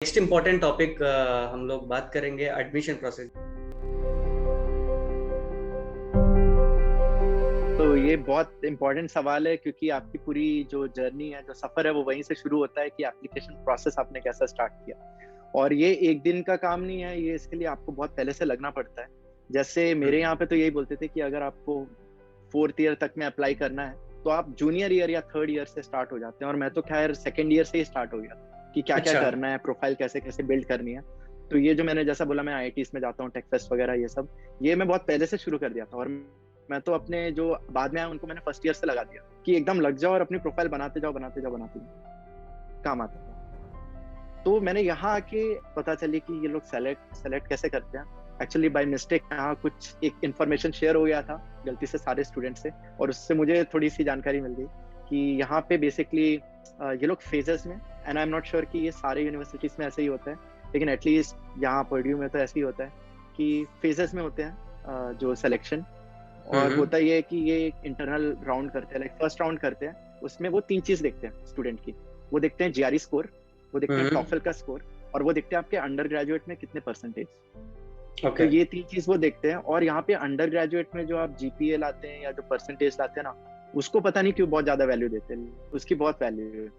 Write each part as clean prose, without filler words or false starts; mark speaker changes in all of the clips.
Speaker 1: Next important topic हम लोग बात करेंगे एडमिशन प्रोसेस।
Speaker 2: तो ये बहुत इम्पोर्टेंट सवाल है क्योंकि आपकी पूरी जो जर्नी है, जो सफर है, वो वहीं से शुरू होता है कि एप्लीकेशन प्रोसेस आपने कैसा स्टार्ट किया। और ये एक दिन का काम नहीं है, ये इसके लिए आपको बहुत पहले से लगना पड़ता है। जैसे मेरे यहाँ पे तो यही बोलते थे कि अगर आपको 4th ईयर तक में अप्लाई करना है तो आप जूनियर ईयर या 3rd ईयर से स्टार्ट हो जाते हैं। और मैं तो खैर 2nd ईयर से ही स्टार्ट हो गया कि क्या क्या
Speaker 1: अच्छा।
Speaker 2: करना है, प्रोफाइल कैसे कैसे बिल्ड करनी है। तो ये जो मैंने जैसा बोला, मैं आईआईटीज में जाता हूँ, टेकफेस्ट वगैरह, ये सब ये मैं बहुत पहले से शुरू कर दिया था। और मैं तो अपने जो बाद में आए उनको मैंने फर्स्ट ईयर से लगा दिया कि एकदम लग जाओ और अपनी प्रोफाइल बनाते जाओ बनाते जाओ बनाते जाओ, काम आता है। तो मैंने यहाँ आके पता चली कि ये लोग सेलेक्ट कैसे करते हैं। एक्चुअली बाय मिस्टेक यहाँ कुछ एक इन्फॉर्मेशन शेयर हो गया था गलती से सारे स्टूडेंट से, और उससे मुझे थोड़ी सी जानकारी मिल गई कि यहाँ पे बेसिकली ये लोग फेजेस में, and I am not sure कि ये सारे यूनिवर्सिटीज में ऐसे ही होता है, लेकिन एटलीस्ट यहाँ पर्ड्यू में तो ऐसे ही होता है कि फेजेस में होते हैं जो सिलेक्शन। और होता ये है कि ये एक इंटरनल राउंड करते हैं, लाइक फर्स्ट राउंड करते हैं। उसमें वो 3 चीज देखते हैं स्टूडेंट की। वो देखते हैं जीआरई स्कोर, वो देखते हैं टॉफल का स्कोर, और वो देखते हैं आपके अंडर ग्रेजुएट में कितने परसेंटेज। तो ये 3 चीज वो देखते हैं। और यहाँ पे अंडर ग्रेजुएट में जो आप जीपीए लाते हैं या जो परसेंटेज लाते हैं ना, उसको पता नहीं क्यों बहुत ज्यादा वैल्यू देते हैं, उसकी बहुत वैल्यू है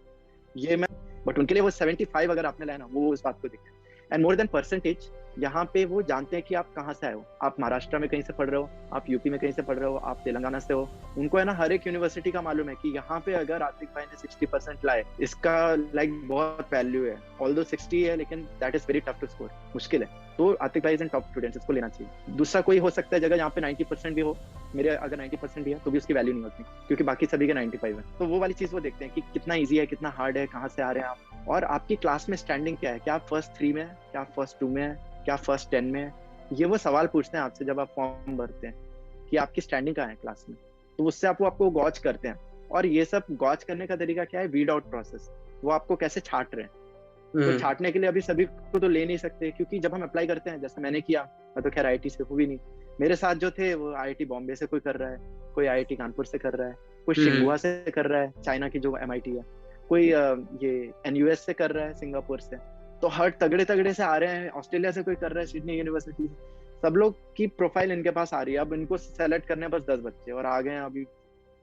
Speaker 2: ये मैं, बट उनके लिए वो 75 अगर आपने लाया ना, वो उस बात को देखते हैं। एंड मोर देन परसेंटेज, यहाँ पे वो जानते हैं कि आप कहाँ से आए हो। आप महाराष्ट्र में कहीं से पढ़ रहे हो, आप यूपी में कहीं से पढ़ रहे हो, आप तेलंगाना से हो। उनको है ना हर एक यूनिवर्सिटी का मालूम है कि यहाँ पे अगर आतिक भाई ने 60% लाए, इसका लाइक बहुत वैल्यू है। ऑल्दो 60 है, लेकिन that is very tough to score, मुश्किल है। तो आतिक भाई इज इन टॉप स्टूडेंट्स, इसको लेना चाहिए। दूसरा कोई हो सकता है जगह यहाँ पे 90% भी हो, मेरे अगर 90% भी है तो भी उसकी वैल्यू नहीं होती क्योंकि बाकी सभी के 95 है। तो वो वाली चीज वो देखते हैं कि कितना ईजी है, कितना हार्ड है, कहाँ से आ रहे हैं आप, और आपकी क्लास में स्टैंडिंग क्या है, क्या आप फर्स्ट 3 में है, क्या आप फर्स्ट 2 में है, क्या फर्स्ट 10 में है। ये वो सवाल पूछते हैं आपसे जब आप फॉर्म भरते हैं कि आपकी स्टैंडिंग कहाँ है क्लास में। तो उससे आपको गॉच करते हैं। और ये सब गॉच करने का तरीका क्या है, वीड आउट प्रोसेस। वो आपको कैसे छांट रहे हैं। तो छांटने के लिए अभी सभी को तो ले नहीं सकते, क्योंकि जब हम अप्लाई करते हैं, जैसे मैंने किया, मैं तो खैर आईआईटी से हुई नहीं, मेरे साथ जो थे वो आईआईटी बॉम्बे से कोई कर रहा है, कोई आईआईटी कानपुर से कर रहा है, कोई शिंगुआ से कर रहा है, चाइना की जो एमआईटी है, कोई ये एनयूएस से कर रहा है, सिंगापुर से। तो हर तगड़े तगड़े से आ रहे हैं, ऑस्ट्रेलिया से कोई कर रहा है, सिडनी यूनिवर्सिटी। सब लोग की प्रोफाइल इनके पास आ रही है। अब इनको सेलेक्ट करने बस 10 बच्चे, और आ गए हैं अभी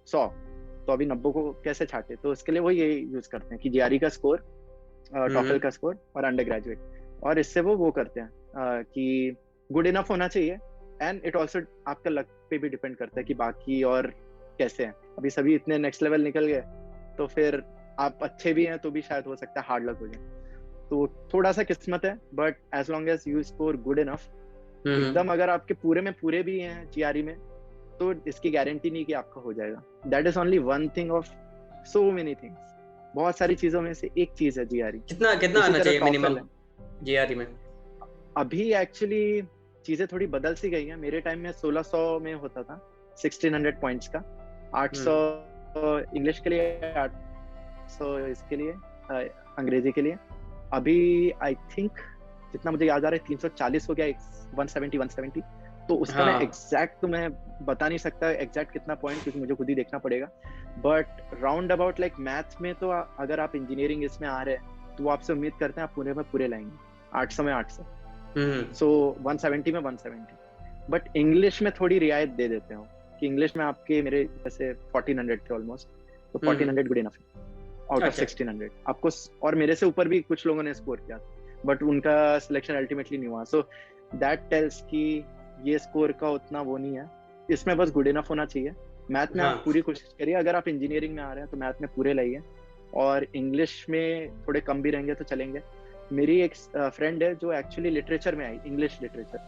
Speaker 2: 100। तो अभी 90 को कैसे छाटे। तो इसके लिए वो ये यूज करते हैं कि जीआरई का स्कोर, टॉफल का स्कोर और अंडर ग्रेजुएट। और इससे वो करते हैं कि गुड इनफ होना चाहिए। एंड इट ऑल्सो आपका लक पे भी डिपेंड करता है कि बाकी और कैसे हैं। अभी सभी इतने नेक्स्ट लेवल निकल गए, तो फिर आप अच्छे भी हैं तो भी शायद हो सकता है हार्ड लक हो जाए। तो थोड़ा सा किस्मत है, but as long as you score good enough, एकदम अगर आपके पूरे में पूरे भी हैं जीआरई में, तो इसकी गारंटी नहीं कि आपका हो जाएगा। That is only one thing of so many things. बहुत सारी चीजों में से एक चीज है जीआरई।
Speaker 1: कितना कितना आना चाहिए मिनिमम जीआरई में?
Speaker 2: अभी एक्चुअली चीजें थोड़ी बदल सी गई हैं। मेरे टाइम में 1600 में होता था 1600 पॉइंट्स का, 800 इंग्लिश के लिए, 800 इसके लिए, अंग्रेजी के लिए। अभी आई थिंक जितना मुझे याद आ रहा है 340 हो गया, 170। तो उसका मैं एग्जैक्ट तो मैं बता नहीं सकता एग्जैक्ट कितना पॉइंट, क्योंकि मुझे खुद ही देखना पड़ेगा। But round about like math में तो अगर आप इंजीनियरिंग इसमें आ रहे हैं तो आपसे उम्मीद करते हैं आप पूरे में पूरे लाएंगे, 800 में 800। सो 170 में 170। बट इंग्लिश में थोड़ी रियायत दे देते हो कि इंग्लिश में आपके मेरे जैसे 1400 थे ऑलमोस्ट, तो 1400 गुड इनफ आउट ऑफ 1600 आपको। और मेरे से ऊपर भी कुछ लोगों ने स्कोर किया, बट उनका सिलेक्शन अल्टीमेटली नहीं हुआ। सो दैट टेल्स कि ये स्कोर का उतना वो नहीं है, इसमें बस गुड इनफ होना चाहिए। मैथ में आप पूरी कोशिश करिए। अगर आप इंजीनियरिंग में आ रहे हैं तो मैथ में पूरे लाइए, और इंग्लिश में थोड़े कम भी रहेंगे तो चलेंगे। मेरी एक फ्रेंड है जो एक्चुअली लिटरेचर में आई, इंग्लिश लिटरेचर,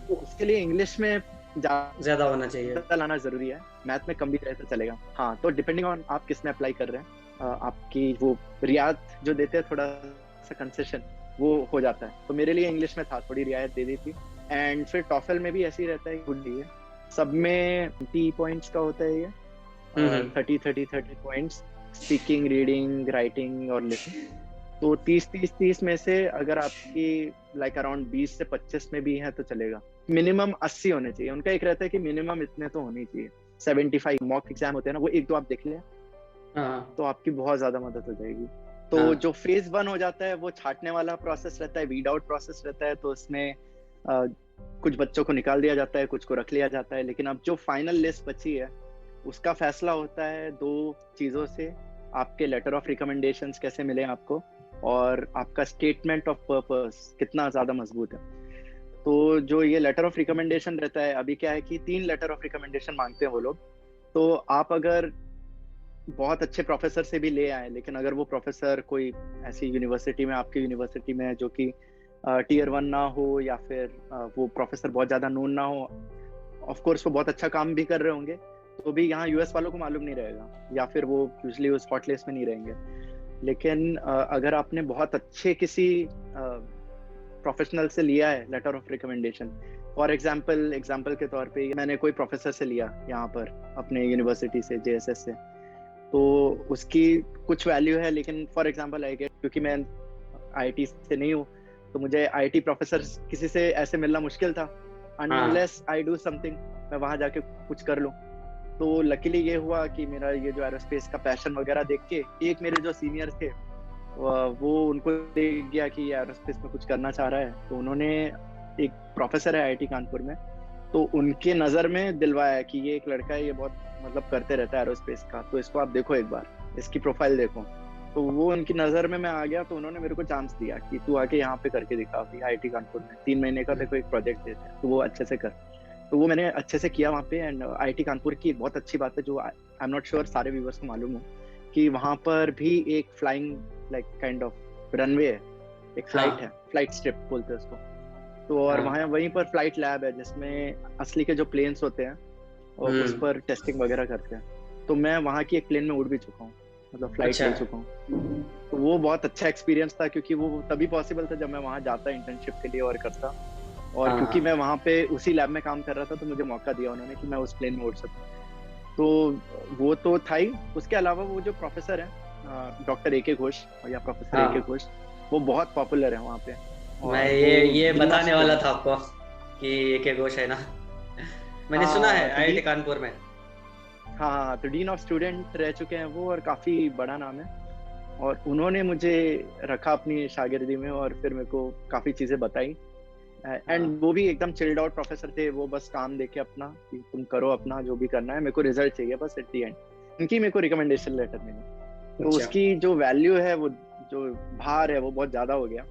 Speaker 2: तो उसके लिए इंग्लिश में ज्यादा होना चाहिए, लाना जरूरी है। मैथ में कम भी रहे तो चलेगा। हाँ, तो डिपेंडिंग ऑन आप किस में अप्लाई कर रहे हैं, आपकी वो रियायत जो देते हैं, थोड़ा सा कंसेशन वो हो जाता है। तो मेरे लिए इंग्लिश में था, थोड़ी रियायत दे दी थी। एंड फिर टॉफल में भी ऐसे ही रहता है, गुड ही है। सब में 30 पॉइंट्स का होता है ये, 30 पॉइंट्स, स्पीकिंग, रीडिंग, राइटिंग और लिसनिंग। तो 30 में से अगर आपकी लाइक अराउंड 20 से 25 में भी है तो चलेगा। मिनिमम 80 होने चाहिए। उनका एक रहता है कि मिनिमम इतने तो होने चाहिए। 75 मॉक एग्जाम होते हैं ना, वो एक दो आप देख लें तो आपकी बहुत ज्यादा मदद हो जाएगी। तो
Speaker 1: हाँ
Speaker 2: जो फेज 1 हो जाता है वो छांटने वाला प्रोसेस रहता है, वीड आउट प्रोसेस रहता है, तो उसमें कुछ बच्चों को निकाल दिया जाता है, कुछ को रख लिया जाता है। लेकिन अब जो फाइनल लिस्ट बची है उसका फैसला होता है दो चीजों से, आपके लेटर ऑफ रिकमेंडेशंस कैसे मिले आपको, और आपका स्टेटमेंट ऑफ पर्पस कितना ज्यादा मजबूत है। तो जो ये लेटर ऑफ रिकमेंडेशन रहता है, अभी क्या है कि 3 लेटर ऑफ रिकमेंडेशन मांगते हैं वो लोग। तो आप अगर बहुत अच्छे प्रोफेसर से भी ले आए, लेकिन अगर वो प्रोफेसर कोई ऐसी यूनिवर्सिटी में, आपकी यूनिवर्सिटी में जो कि टीयर 1 ना हो, या फिर वो प्रोफेसर बहुत ज्यादा नोन ना हो, ऑफ कोर्स वो बहुत अच्छा काम भी कर रहे होंगे, तो भी यहाँ यूएस वालों को मालूम नहीं रहेगा, या फिर वो यूजली उस हॉट लिस्ट में नहीं रहेंगे। लेकिन अगर आपने बहुत अच्छे किसी प्रोफेशनल से लिया है letter of recommendation, for example के तौर पे मैंने कोई प्रोफेसर से लिया यहाँ पर अपने यूनिवर्सिटी से, जेएसएस से, तो उसकी कुछ वैल्यू है। लेकिन फॉर एग्जाम्पल आई गेट, क्योंकि मैं आईआईटी से नहीं हूँ, तो मुझे आईआईटी प्रोफेसर किसी से ऐसे मिलना मुश्किल था, अनलेस आई डू समथिंग, मैं वहां जाके कुछ कर लूँ। तो लकीली ये हुआ कि मेरा ये जो एरोस्पेस का पैशन वगैरह देख के, एक मेरे जो सीनियर थे वो उनको देख गया कि एरोस्पेस में कुछ करना चाह रहा है, तो उन्होंने, एक प्रोफेसर है आईआईटी कानपुर में, तो उनके नजर में दिलवाया कि ये एक लड़का है, ये बहुत मतलब करते रहता है एरोस्पेस का, तो इसको आप देखो एक बार, इसकी प्रोफाइल देखो। तो वो उनकी नजर में मैं आ गया, तो उन्होंने मेरे को चांस दिया कि तू आके यहाँ पे करके दिखा अभी आईआईटी कानपुर में, 3 महीने का तेरे को एक प्रोजेक्ट देते हैं, तो वो अच्छे से कर। तो वो मैंने अच्छे से किया वहाँ पे। एंड आईआईटी कानपुर की एक बहुत अच्छी बात है, जो आई एम नॉट श्योर सारे व्यूअर्स को मालूम हो, कि वहाँ पर भी एक flying like kind of runway है, एक फ्लाइट है, फ्लाइट स्ट्रिप बोलते हैं उसको। तो और वहाँ वहीं पर फ्लाइट लैब है, जिसमें असली के जो प्लेन्स होते हैं और उस पर टेस्टिंग वगैरह करते हैं। तो मैं वहाँ की एक प्लेन में उड़ भी चुका हूँ, मतलब फ्लाइट ले चुका हूँ। तो वो बहुत अच्छा एक्सपीरियंस था, क्योंकि वो तभी पॉसिबल था जब मैं वहाँ जाता इंटर्नशिप के लिए और करता, और क्योंकि मैं वहाँ पे उसी लैब में काम कर रहा था, तो मुझे मौका दिया उन्होंने कि मैं उस प्लेन में उड़ सकूँ। तो वो तो था ही। उसके अलावा वो जो प्रोफेसर है डॉक्टर ए के घोष, या प्रोफेसर ए के घोष, वो बहुत पॉपुलर है वहाँ पे।
Speaker 1: मैं ये बताने वाला था आपको कि ए के घोष है ना, मैंने सुना है आईआईटी कानपुर में।
Speaker 2: हाँ, तो डीन ऑफ स्टूडेंट रह चुके हैं वो, और काफी बड़ा नाम है। और उन्होंने मुझे रखा अपनी शागिर्दी में, और फिर मेरे को काफी चीजें बताई। एंड वो भी एकदम चिल्ड आउट प्रोफेसर थे, वो बस काम देके अपना कि तुम करो अपना जो भी करना है, मेरे को रिजल्ट चाहिए बस एट दी एंड। उनकी मेरे को रिकमेंडेशन लेटर मिली, तो उसकी जो वैल्यू है, वो जो भार है, वो बहुत ज्यादा हो गया।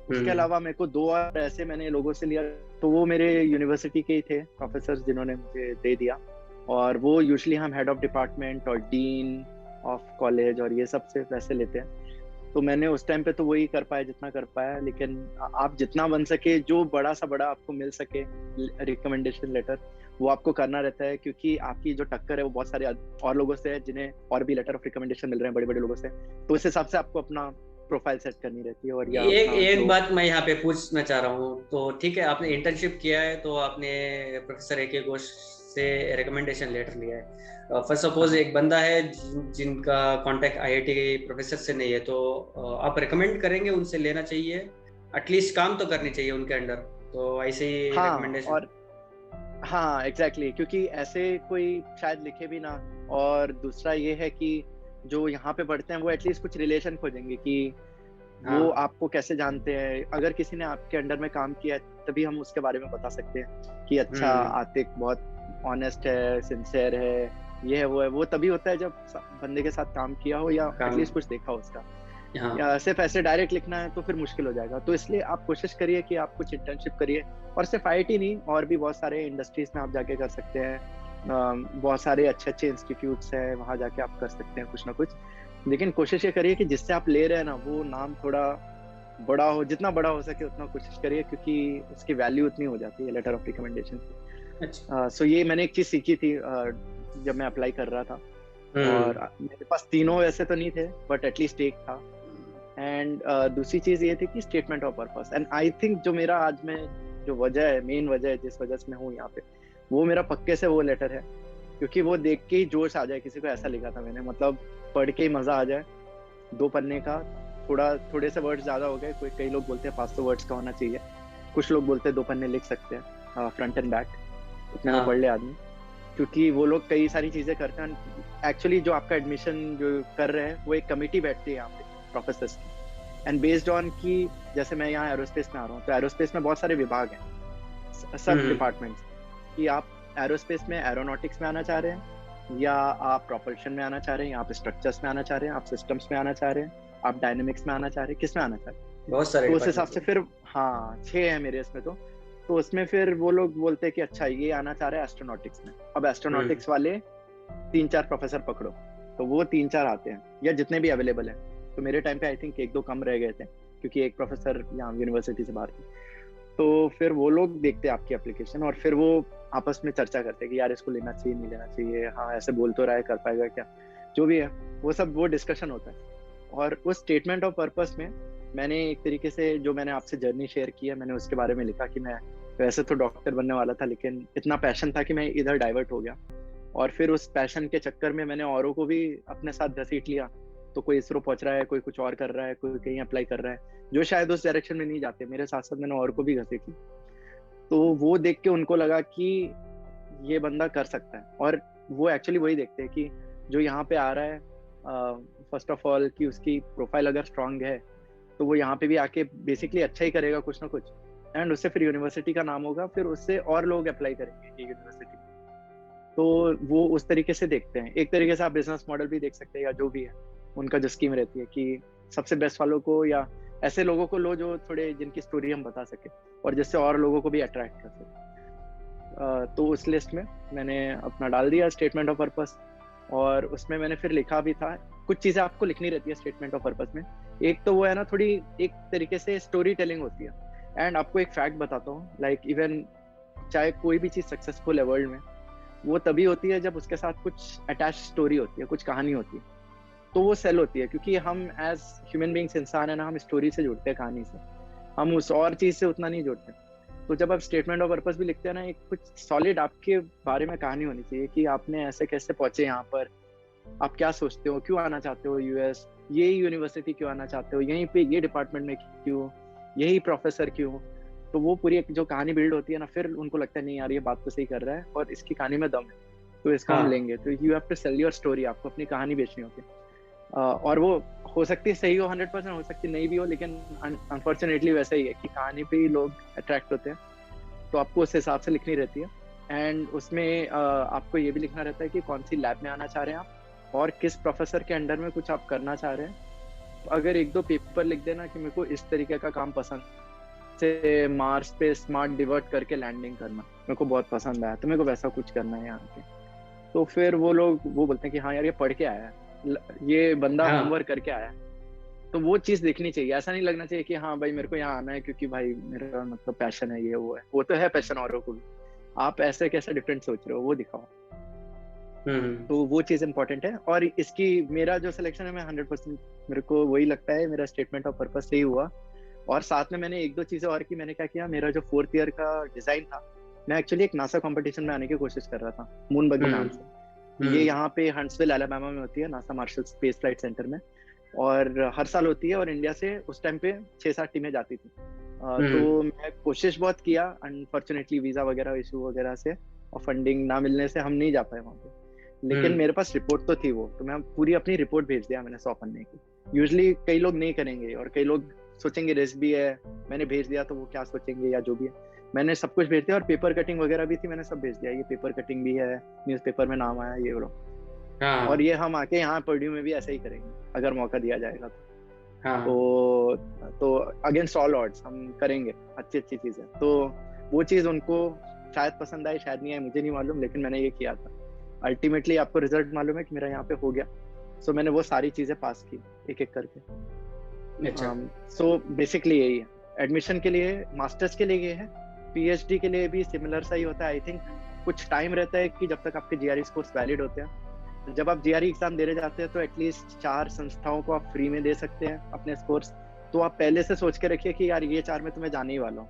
Speaker 2: उसके अलावा मेरे को 2 और ऐसे मैंने लोगों से लिया, तो वो मेरे यूनिवर्सिटी के ही थे प्रोफेसर, जिन्होंने मुझे दे दिया। और वो यूजुअली हम हेड ऑफ डिपार्टमेंट और डीन ऑफ कॉलेज और ये सब से पैसे लेते हैं। तो मैंने उस टाइम पे तो वही कर पाया जितना कर पाया। लेकिन आप जितना बन सके, जो बड़ा सा बड़ा आपको मिल सके रिकमेंडेशन लेटर, वो आपको करना रहता है, क्योंकि आपकी जो टक्कर है वो बहुत सारे और लोगों से है जिन्हें और भी लेटर ऑफ रिकमेंडेशन मिल रहे हैं, बड़े बड़े लोगों से। तो उस हिसाब से आपको अपना प्रोफाइल सेट करनी रहती है। और
Speaker 1: एक बात मैं यहाँ पे पूछना चाह रहा हूँ, तो ठीक है आपने इंटर्नशिप किया है, तो आपने प्रोफेसर ए के घोष से रिकमेंडेशन लेटर लिया है। फर्स्ट सपोज एक बंदा है जिनका कांटेक्ट आईआईटी के प्रोफेसर से नहीं है, तो आप रिकमेंड करेंगे उनसे लेना चाहिए, एटलीस्ट काम तो करनी चाहिए उनके अंडर, तो ऐसे ही रिकमेंडेशन।
Speaker 2: और हाँ एग्जैक्टली, क्योंकि ऐसे कोई शायद लिखे भी ना। और दूसरा ये है कि जो यहाँ पे पढ़ते हैं वो एटलीस्ट कुछ रिलेशन खोजेंगे कि वो आपको कैसे जानते हैं। अगर किसी ने आपके अंडर में काम किया है तभी हम उसके बारे में बता सकते हैं कि अच्छा आतिक बहुत ऑनेस्ट है, सिंसियर है, ये है वो है। वो तभी होता है जब बंदे के साथ काम किया हो, या एटलीस्ट कुछ देखा हो उसका। या सिर्फ ऐसे डायरेक्ट लिखना है तो फिर मुश्किल हो जाएगा। तो इसलिए आप कोशिश करिए कि आप कुछ इंटर्नशिप करिए, और सिर्फ आईआईटी नहीं, और भी बहुत सारे इंडस्ट्रीज में आप जाके कर सकते हैं। बहुत सारे अच्छे अच्छे इंस्टीट्यूट्स हैं, वहां जाके आप कर सकते हैं कुछ ना कुछ। लेकिन कोशिश ये करिए कि जिससे आप ले रहे हैं ना, वो नाम थोड़ा बड़ा हो, जितना बड़ा हो सके उतना कोशिश करिए, क्योंकि उसकी वैल्यू उतनी हो जाती है लेटर ऑफ रिकमेंडेशन की। सो ये मैंने एक चीज सीखी थी जब मैं अप्लाई कर रहा था। और मेरे पास तीनों वैसे तो नहीं थे, बट एटलीस्ट एक था। एंड दूसरी चीज ये थी कि statement of purpose. And I think जो मेरा आज में जो वजह है, मेन वजह है जिस वजह से मैं हूँ यहाँ पे, वो मेरा पक्के से वो लेटर है। क्योंकि वो देख के ही जोश आ जाए, किसी को ऐसा लिखा था मैंने, मतलब पढ़ के ही मजा आ जाए। 2 पन्ने का, थोड़े से वर्ड्स ज्यादा हो गए, कई लोग बोलते हैं 500 वर्ड्स का होना चाहिए, कुछ लोग बोलते हैं 2 पन्ने लिख सकते हैं फ्रंट एंड बैक, इतने में पढ़ ले आदमी। क्योंकि वो लोग कई सारी चीजें करते हैं। एक्चुअली जो आपका एडमिशन जो कर रहे हैं, वो एक कमेटी बैठती है यहाँ पे, प्रोफेसर्स की, एंड बेस्ड ऑन की जैसे मैं यहाँ एरोस्पेस में आ रहा हूँ, तो एरोस्पेस में बहुत सारे विभाग हैं, सब डिपार्टमेंट्स, कि आप एरोस्पेस में एरोनॉटिक्स में आना चाह रहे हैं, या आप प्रोपल्शन में आना चाह रहे हैं, या आप स्ट्रक्चर्स में आना चाह रहे हैं, आप सिस्टम्स में आना चाह रहे हैं, आप डायनेमिक्स में आना चाह रहे हैं, किस में आना चाह रहे हैं।
Speaker 1: बहुत सारे
Speaker 2: तो उस हिसाब से
Speaker 1: डिपार्टमेंट।
Speaker 2: फिर हाँ 6 है मेरे इसमें। तो उसमें फिर वो लोग बोलते हैं कि अच्छा ये आना चाह रहे हैं एस्ट्रोनॉटिक्स में, अब एस्ट्रोनॉटिक्स वाले 3-4 प्रोफेसर पकड़ो, तो वो 3-4 आते हैं या जितने भी अवेलेबल हैं। तो मेरे टाइम पे आई थिंक 1-2 कम रह गए थे क्योंकि एक प्रोफेसर यहाँ यूनिवर्सिटी से बाहर थे। तो फिर वो लोग देखते हैं आपकी एप्लीकेशन और फिर वो आपस में चर्चा करते हैं कि यार इसको लेना चाहिए नहीं लेना चाहिए, हाँ ऐसे बोल तो रहा है, कर पाएगा क्या, जो भी है वो सब वो डिस्कशन होता है। और उस स्टेटमेंट ऑफ पर्पस में मैंने एक तरीके से जो मैंने आपसे जर्नी शेयर की है, मैंने उसके बारे में लिखा कि मैं वैसे तो डॉक्टर बनने वाला था, लेकिन इतना पैशन था कि मैं इधर डाइवर्ट हो गया, और फिर उस पैशन के चक्कर में मैंने औरों को भी अपने साथ घसीट लिया। तो कोई इसरो पहुंच रहा है, कोई कुछ और कर रहा है, कोई कहीं अप्लाई कर रहा है, जो शायद उस डायरेक्शन में नहीं जाते, मेरे साथ साथ मैंने और को भी घसीट लिया। तो वो देख के उनको लगा कि ये बंदा कर सकता है, और वो एक्चुअली वही देखते हैं कि जो यहाँ पे आ रहा है, फर्स्ट ऑफ ऑल कि उसकी प्रोफाइल अगर स्ट्रांग है तो वो यहाँ पे भी आके बेसिकली अच्छा ही करेगा कुछ ना कुछ, एंड उससे फिर यूनिवर्सिटी का नाम होगा, फिर उससे और लोग अप्लाई करेंगे ये यूनिवर्सिटी। तो वो उस तरीके से देखते हैं। एक तरीके से आप बिजनेस मॉडल भी देख सकते हैं, या जो भी है उनका जो स्कीम रहती है कि सबसे बेस्ट वालों को या ऐसे लोगों को लो जो थोड़े जिनकी स्टोरी हम बता सके और जिससे और लोगों को भी अट्रैक्ट कर सके। तो उस लिस्ट में मैंने अपना डाल दिया स्टेटमेंट ऑफ पर्पस, और उसमें मैंने फिर लिखा भी था, कुछ चीजें आपको लिखनी रहती है स्टेटमेंट ऑफ पर्पस में। एक तो वो है ना, थोड़ी एक तरीके से स्टोरी टेलिंग होती है। एंड आपको एक फैक्ट बताता हूँ, लाइक इवन चाहे कोई भी चीज सक्सेसफुल है वर्ल्ड में, वो तभी होती है जब उसके साथ कुछ अटैच स्टोरी होती है, कुछ कहानी होती है, तो वो सेल होती है। क्योंकि हम एज ह्यूमन बींग्स इंसान है ना, हम स्टोरी से जुड़ते हैं, कहानी से, हम उस और चीज से उतना नहीं जुड़ते। तो जब आप स्टेटमेंट ऑफ पर्पस भी लिखते हैं ना, एक कुछ सॉलिड आपके बारे में कहानी होनी चाहिए कि आपने ऐसे कैसे पहुंचे यहाँ पर, आप क्या सोचते हो, क्यों आना चाहते हो यूएस, ये यूनिवर्सिटी क्यों आना चाहते हो, यहीं पे ये डिपार्टमेंट में क्यों, यही प्रोफेसर क्यों। तो वो पूरी एक जो कहानी बिल्ड होती है ना, फिर उनको लगता है नहीं यार ये बात तो सही कर रहा है और इसकी कहानी में दम है, तो इसको हम लेंगे। तो you have to sell your story, आपको अपनी कहानी बेचनी होती है। और वो हो सकती है सही हो 100%, हो सकती नहीं भी हो, लेकिन अनफॉर्चुनेटली वैसा ही है कि कहानी पे ही लोग अट्रैक्ट होते हैं। तो आपको उस हिसाब से लिखनी रहती है। एंड उसमें आपको ये भी लिखना रहता है कि कौन सी लैब में आना चाह रहे हैं आप, और किस प्रोफेसर के अंडर में कुछ आप करना चाह रहे हैं। अगर 1-2 पेपर लिख देना कि मेरे को इस तरीके का काम पसंद, से मार्स पे स्मार्ट डिवर्ट करके लैंडिंग करना मेरे को बहुत पसंद आया, तो मेरे को वैसा कुछ करना है यहाँ पे, तो फिर वो लोग वो बोलते हैं कि हाँ यार ये पढ़ के आया है, ये बंदा होमवर्क करके आया है। तो वो चीज देखनी चाहिए, ऐसा नहीं लगना चाहिए कि हाँ भाई मेरे को यहाँ आना है क्योंकि भाई मेरा मतलब पैशन है, ये वो है, वो तो है पैशन औरों को भी, आप ऐसे कैसे डिफरेंट सोच रहे हो वो दिखाओ। तो वो चीज इंपॉर्टेंट है। और इसकी मेरा जो सिलेक्शन है, मैं 100% मेरे को वही लगता है मेरा स्टेटमेंट ऑफ पर्पस से ही हुआ। और साथ में मैंने 1-2 चीजें और की। मैंने क्या किया, मेरा जो 4th ईयर का डिजाइन था, मैं एक्चुअली एक नासा कंपटीशन में आने की कोशिश कर रहा था, मून बगी नाम से। ये यहाँ पे हंट्सविल अलाबामा में होती है, NASA Marshall space flight centre में, और हर साल होती है। और इंडिया से उस टाइम पे 6-7 टीमें जाती थी। तो मैं कोशिश बहुत किया, अनफॉर्चुनेटली वीजा वगैरह इशू वगैरह से और फंडिंग ना मिलने से हम नहीं जा पाए वहाँ पे। लेकिन मेरे पास रिपोर्ट तो थी वो, तो मैं पूरी अपनी रिपोर्ट भेज दिया मैंने 100 पन्ने की। यूजुअली कई लोग नहीं करेंगे और कई लोग सोचेंगे रिस्क भी है, मैंने भेज दिया तो वो क्या सोचेंगे या जो भी है। मैंने सब कुछ भेज दिया, और पेपर कटिंग वगैरह भी थी, मैंने सब भेज दिया। ये पेपर कटिंग भी है, न्यूज़पेपर में नाम आया, ये वो। और ये हम आके यहाँ पर्ड्यू में भी ऐसा ही करेंगे अगर मौका दिया जाएगा तो। तो अगेंस्ट ऑल ऑड्स हम करेंगे अच्छी चीजें। तो वो चीज उनको शायद पसंद आई, शायद नहीं आई, मुझे नहीं मालूम, लेकिन मैंने ये किया था। अल्टीमेटली आपको रिजल्ट मालूम है कि मेरा यहाँ पे हो गया। सो मैंने वो सारी चीजें पास की एक एक करके। सो बेसिकली यही है। एडमिशन के लिए, मास्टर्स के लिए ये है, पीएचडी के लिए भी सिमिलर सा ही होता है। आई थिंक कुछ टाइम रहता है कि जब तक आपके जीआरई स्कोर्स वैलिड होते हैं। जब आप जीआरई एग्जाम देने जाते हैं तो एटलीस्ट 4 संस्थाओं को आप फ्री में दे सकते हैं अपने स्कोर्स। तो आप पहले से सोच के रखिए कि यार ये 4 में तो मैं जाने ही वाला हूँ,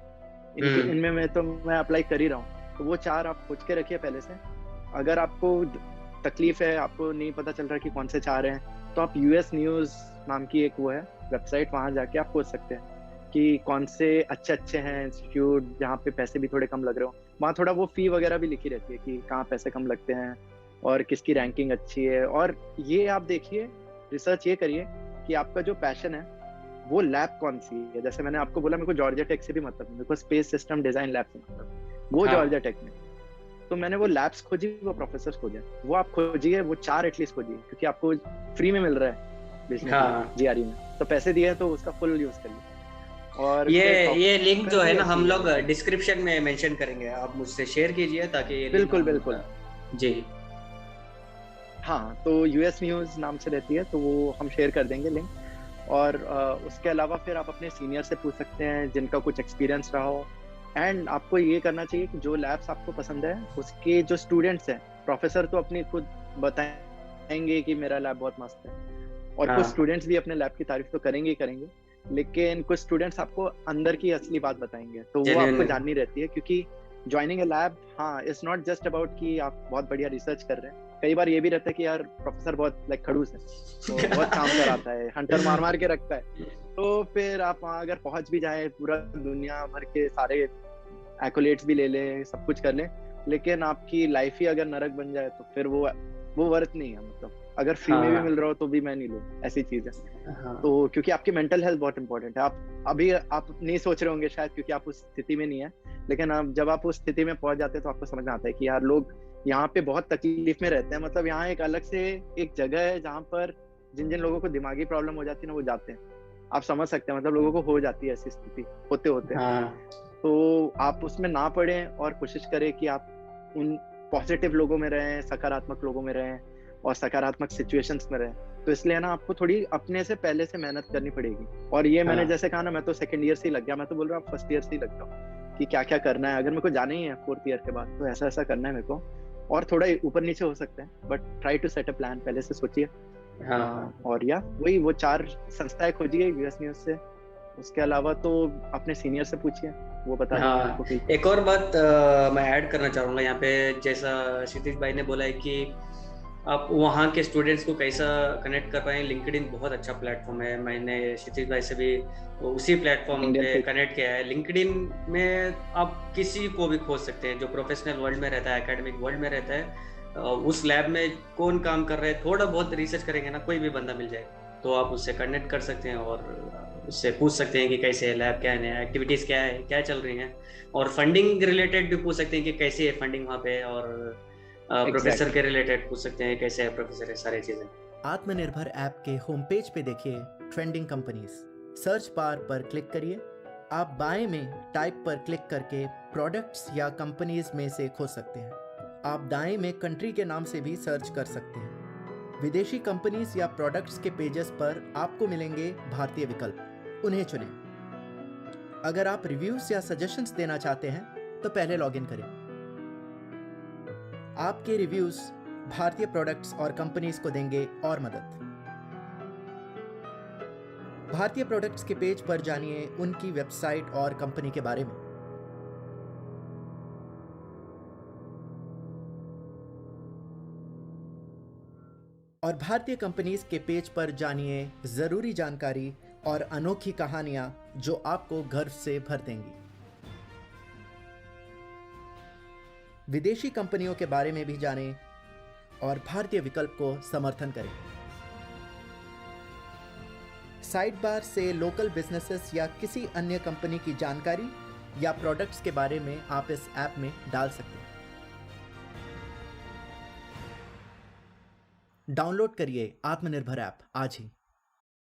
Speaker 2: इनमें मैं अप्लाई कर ही रहा हूँ। तो वो 4 आप सोच के रखिए पहले से। अगर आपको तकलीफ है, आपको नहीं पता चल रहा कि कौन से 4 हैं, तो आप यूएस न्यूज़ नाम की एक वो है वेबसाइट, वहाँ जाके आप पूछ सकते हैं कि कौन से अच्छे हैं इंस्टीट्यूट जहाँ पे पैसे भी थोड़े कम लग रहे हो। वहाँ थोड़ा वो फी वगैरह भी लिखी रहती है कि कहाँ पैसे कम लगते हैं और किसकी रैंकिंग अच्छी है। और ये आप देखिए, रिसर्च ये करिए कि आपका जो पैशन है वो लैब कौन सी है। जैसे मैंने आपको बोला मेरे को जॉर्जिया टेक से भी मतलब मेरे को स्पेस सिस्टम डिजाइन लैब से मतलब वो
Speaker 1: हाँ
Speaker 2: जॉर्जिया टेक में। तो मैंने वो लैब्स खोजी, वो प्रोफेसर खोजे, वो आप खोजिए, वो 4 एटलीस्ट खोजिए, क्योंकि आपको फ्री में मिल रहा है बेचने के लिए
Speaker 1: हाँ।
Speaker 2: जीआरई में, तो पैसे दिए हैं तो उसका फुल यूज करिए। और
Speaker 1: ये लिंक जो
Speaker 2: प्रोफेसर
Speaker 1: है
Speaker 2: भी
Speaker 1: ना
Speaker 2: ऐसी
Speaker 1: हम
Speaker 2: है
Speaker 1: लोग
Speaker 2: मतलब।
Speaker 1: डिस्क्रिप्शन में मेंशन करेंगे, आप मुझसे शेयर कीजिए ताकि ये लिंक
Speaker 2: बिल्कुल
Speaker 1: हम
Speaker 2: बिल्कुल।
Speaker 1: जी।
Speaker 2: हाँ, तो यूएस न्यूज नाम से रहती है, तो वो हम शेयर कर देंगे लिंक। और उसके अलावा फिर आप अपने सीनियर से पूछ सकते हैं जिनका कुछ एक्सपीरियंस रहा हो। एंड आपको ये करना चाहिए कि जो लैब्स आपको पसंद है उसके जो स्टूडेंट्स हैं, प्रोफेसर तो अपनी खुद बताएंगे कि मेरा लैब बहुत मस्त है, और कुछ
Speaker 1: हाँ
Speaker 2: स्टूडेंट्स भी अपने लैब की तारीफ तो करेंगे ही करेंगे, लेकिन कुछ स्टूडेंट्स आपको अंदर की असली बात बताएंगे, तो वो आपको
Speaker 1: जेन्युइन।
Speaker 2: जाननी रहती है। क्योंकि ज्वाइनिंग ए लैब, हाँ, इट्स नॉट जस्ट अबाउट कि आप बहुत बढ़िया रिसर्च कर रहे हैं। कई बार ये भी रहता है कि यार प्रोफेसर बहुत लाइक खड़ूस है, तो बहुत काम कराता है, हंटर मार मार के रखता है। तो फिर आप वहाँ अगर पहुंच भी जाए, पूरा दुनिया भर के सारे एक्कोलेट्स भी ले ले, सब कुछ कर ले, लेकिन आपकी लाइफ ही अगर नरक बन जाए तो फिर वो वर्थ नहीं है। मतलब अगर फ्री में भी
Speaker 1: हाँ
Speaker 2: मिल रहा हो तो भी मैं नहीं लूँ, ऐसी चीज है।
Speaker 1: हाँ
Speaker 2: तो क्योंकि आपकी मेंटल हेल्थ बहुत इंपॉर्टेंट है। आप नहीं सोच रहे होंगे शायद, क्योंकि आप उस स्थिति में नहीं है, लेकिन आप जब आप उस स्थिति में पहुंच जाते हैं तो आपको समझ में आता है कि यार लोग यहाँ पे बहुत तकलीफ में रहते हैं। मतलब यहाँ एक अलग से एक जगह है जहाँ पर जिन जिन लोगों को दिमागी प्रॉब्लम हो जाती है ना, वो जाते हैं। आप समझ सकते हैं, मतलब लोगों को हो जाती है ऐसी स्थिति होते होते।
Speaker 1: हाँ
Speaker 2: तो आप उसमें ना पड़े और कोशिश करें कि आप उन पॉजिटिव लोगों में रहें, सकारात्मक लोगों में रहें और सकारात्मक सिचुएशंस में रहें। तो इसलिए ना आपको थोड़ी अपने से पहले से मेहनत करनी पड़ेगी। और ये मैंने
Speaker 1: हाँ
Speaker 2: जैसे कहा ना, मैं तो सेकंड ईयर से ही लग गया, मैं तो बोल रहा हूँ आप फर्स्ट ईयर से ही लग जाओ कि क्या क्या करना है। अगर मेरे को जाना ही है फोर्थ ईयर के बाद तो ऐसा ऐसा करना है मेरे को, और थोड़ा ऊपर नीचे हो सकते हैं, but try to set a plan, पहले से सोचिए।
Speaker 1: हाँ।
Speaker 2: और या वही वो 4 संस्थाएं खोजिए यूएस न्यूज से। उसके अलावा तो अपने सीनियर से पूछिए, वो बता देंगे आपको
Speaker 1: हाँ
Speaker 2: कि
Speaker 1: एक और बात मैं ऐड करना चाहूँगा यहाँ पे, जैसा क्षितिज भाई ने बोला है कि आप वहाँ के स्टूडेंट्स को कैसा कनेक्ट कर पाए। लिंक्डइन बहुत अच्छा प्लेटफॉर्म है, मैंने क्षितिज भाई से भी उसी प्लेटफॉर्म
Speaker 2: इंडियन
Speaker 1: पे
Speaker 2: फिट।
Speaker 1: कनेक्ट किया है। लिंक्डइन में आप किसी को भी खोज सकते हैं जो प्रोफेशनल वर्ल्ड में रहता है, एकेडमिक वर्ल्ड में रहता है। उस लैब में कौन काम कर रहा है, थोड़ा बहुत रिसर्च करेंगे ना, कोई भी बंदा मिल जाएगा, तो आप उससे कनेक्ट कर सकते हैं और उससे पूछ सकते हैं कि कैसे है लैब, क्या है, एक्टिविटीज़ क्या है, क्या चल रही हैं। और फंडिंग रिलेटेड भी पूछ सकते हैं कि कैसी है फंडिंग वहाँ पे, और प्रोफेसर
Speaker 2: एग्जैक्टली।
Speaker 1: के रिलेटेड पूछ सकते हैं कैसे है प्रोफेसर, है सारी चीज़ें।
Speaker 3: आत्मनिर्भर ऐप के होम पेज पे देखिए ट्रेंडिंग कंपनीज, सर्च बार पर क्लिक करिए। आप बाएं में टाइप पर क्लिक करके प्रोडक्ट्स या कंपनीज में से खोज सकते हैं। आप दाएं में कंट्री के नाम से भी सर्च कर सकते हैं। विदेशी कंपनीज या प्रोडक्ट्स के पेजेस पर आपको मिलेंगे भारतीय विकल्प, उन्हें चुनें। अगर आप रिव्यूज या सजेशंस देना चाहते हैं तो पहले लॉगिन करें। आपके रिव्यूज भारतीय प्रोडक्ट्स और कंपनीज को देंगे और मदद। भारतीय प्रोडक्ट्स के पेज पर जानिए उनकी वेबसाइट और कंपनी के बारे में। और भारतीय कंपनीज के पेज पर जानिए जरूरी जानकारी और अनोखी कहानियां जो आपको गर्व से भर देंगी। विदेशी कंपनियों के बारे में भी जानें और भारतीय विकल्प को समर्थन करें। साइड बार से लोकल बिजनेसेस या किसी अन्य कंपनी की जानकारी या प्रोडक्ट्स के बारे में आप इस ऐप में डाल सकते हैं। डाउनलोड करिए आत्मनिर्भर ऐप आज ही।